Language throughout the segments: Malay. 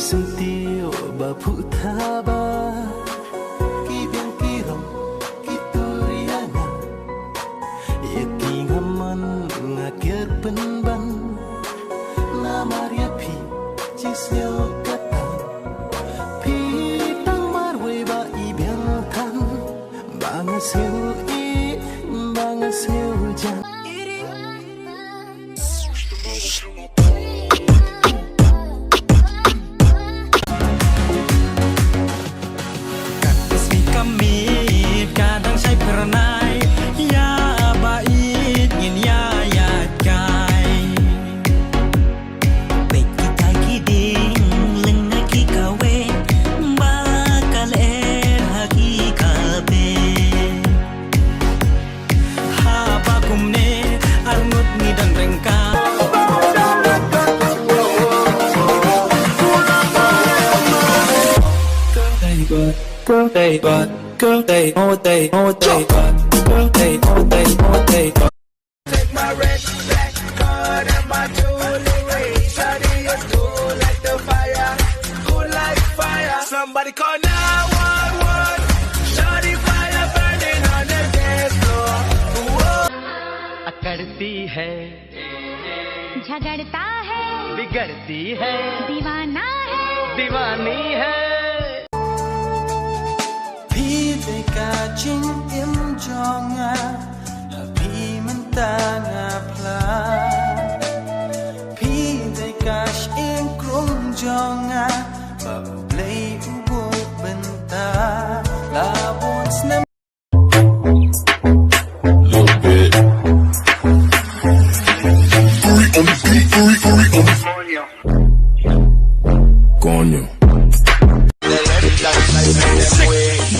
Sentiyo ba putaba Kibiyang kirong kituriana Yaking haman ngakir penban Na Maria pi jisyo katan Pi tang marwe ba ibiyang tan Bangasyo i bangasyo jan Girl, they but girl, they know what they know what they but girl, they know what they know what they but. Take my red black card and my jewelry. Shawty, you're cool like the fire, cool like fire. Somebody call 911. Shawty, fire burning on the dance floor. अकड़ती है झगड़ता है बिगड़ती है दीवाना है दीवानी है They got Jin Im Jong Happy Mentanga Pla They got In Krung Jong Babu Play Ubo Benta La Wons Nam Little bit. On the beat, on the Coño.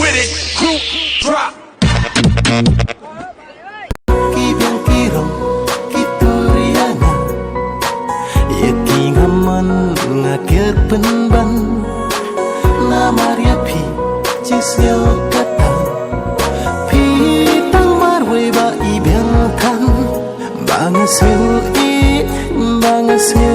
With it, group drop. Kibiyang kirong kituriana Yaking haman ngakir penban Na Maria pi jisyo katan Pi tang marwe ba ibiyang tan Bangasyo i bangasyo